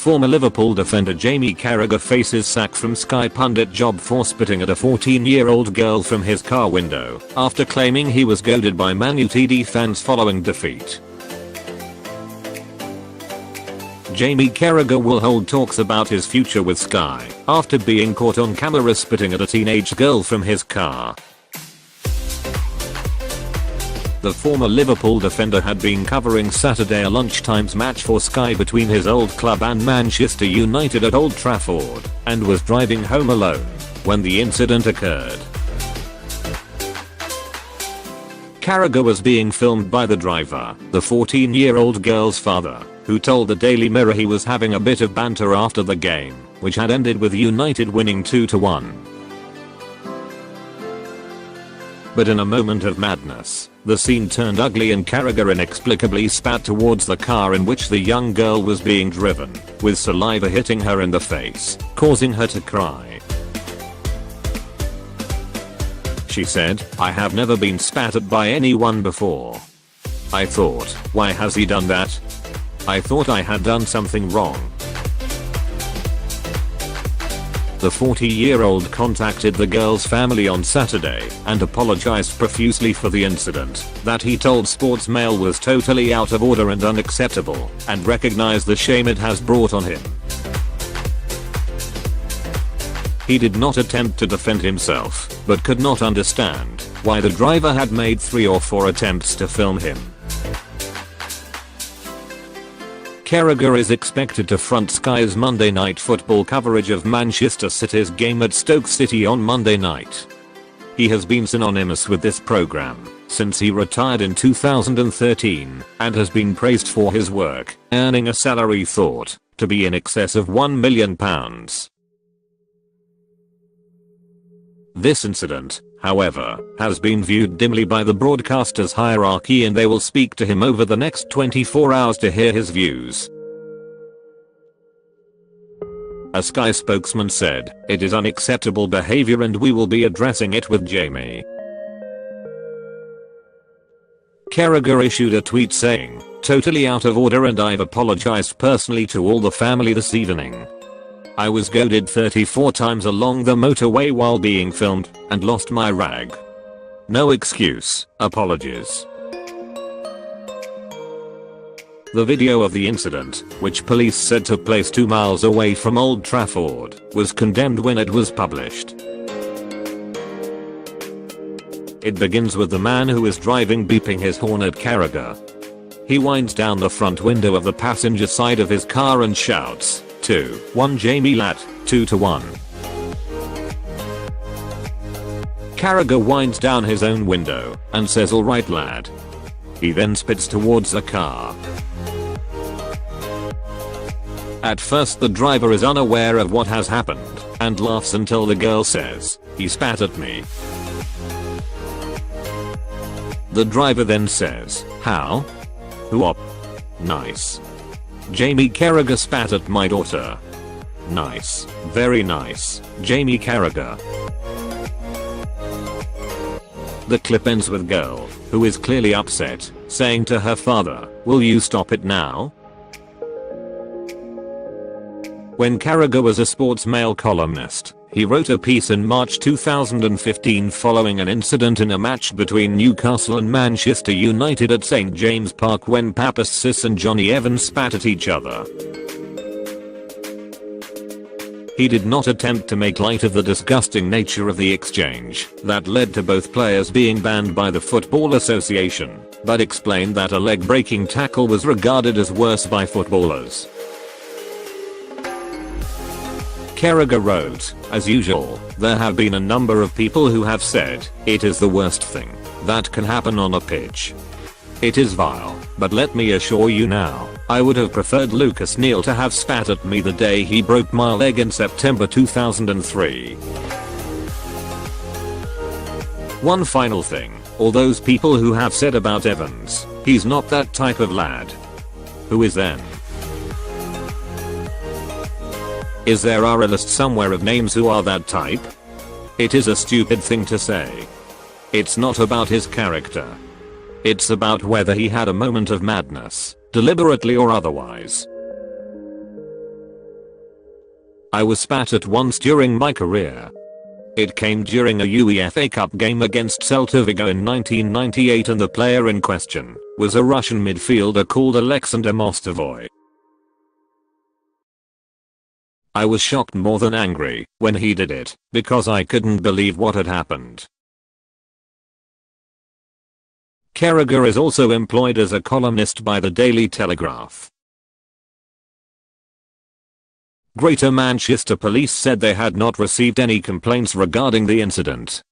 Former Liverpool defender Jamie Carragher faces sack from Sky pundit job for spitting at a 14-year-old girl from his car window after claiming he was goaded by Man Utd fans following defeat. Jamie Carragher will hold talks about his future with Sky after being caught on camera spitting at a teenage girl from his car. The former Liverpool defender had been covering Saturday a lunchtime's match for Sky between his old club and Manchester United at Old Trafford and was driving home alone when the incident occurred. Carragher was being filmed by the driver, the 14-year-old girl's father, who told the Daily Mirror he was having a bit of banter after the game, which had ended with United winning 2-1. But in a moment of madness, the scene turned ugly and Carragher inexplicably spat towards the car in which the young girl was being driven, with saliva hitting her in the face, causing her to cry. She said, "I have never been spat at by anyone before. I thought, why has he done that? I thought I had done something wrong." The 40-year-old contacted the girl's family on Saturday and apologized profusely for the incident that he told Sports Mail was totally out of order and unacceptable, and recognized the shame it has brought on him. He did not attempt to defend himself, but could not understand why the driver had made 3 or 4 attempts to film him. Carragher is expected to front Sky's Monday Night Football coverage of Manchester City's game at Stoke City on Monday night. He has been synonymous with this program since he retired in 2013 and has been praised for his work, earning a salary thought to be in excess of £1 million. This incident, however, has been viewed dimly by the broadcaster's hierarchy, and they will speak to him over the next 24 hours to hear his views. A Sky spokesman said, "It is unacceptable behavior and we will be addressing it with Jamie." Carragher issued a tweet saying, "Totally out of order and I've apologized personally to all the family this evening. I was goaded 34 times along the motorway while being filmed and lost my rag. No excuse, apologies." The video of the incident, which police said took place 2 miles away from Old Trafford, was condemned when it was published. It begins with the man who is driving beeping his horn at Carragher. He winds down the front window of the passenger side of his car and shouts, 2-1 Jamie lad, 2-1. Carragher winds down his own window and says, "Alright lad." He then spits towards the car. At first the driver is unaware of what has happened and laughs until the girl says, "He spat at me." The driver then says, "How? Who op? Nice. Jamie Carragher spat at my daughter. Nice. Very nice, Jamie Carragher." The clip ends with girl, who is clearly upset, saying to her father, "Will you stop it now?" When Carragher was a Sports Mail columnist, he wrote a piece in March 2015 following an incident in a match between Newcastle and Manchester United at St James Park when Papas Sis and Johnny Evans spat at each other. He did not attempt to make light of the disgusting nature of the exchange that led to both players being banned by the Football Association, but explained that a leg-breaking tackle was regarded as worse by footballers. Carragher wrote, "As usual, there have been a number of people who have said it is the worst thing that can happen on a pitch. It is vile, but let me assure you now, I would have preferred Lucas Neal to have spat at me the day he broke my leg in September 2003. One final thing, all those people who have said about Evans, he's not that type of lad. Who is then? Is there a list somewhere of names who are that type? It is a stupid thing to say. It's not about his character. It's about whether he had a moment of madness, deliberately or otherwise." I was spat at once during my career. It came during a UEFA Cup game against Celta Vigo in 1998 and the player in question was a Russian midfielder called Alexander Mostovoy. I was shocked more than angry when he did it because I couldn't believe what had happened. Carragher is also employed as a columnist by the Daily Telegraph. Greater Manchester Police said they had not received any complaints regarding the incident.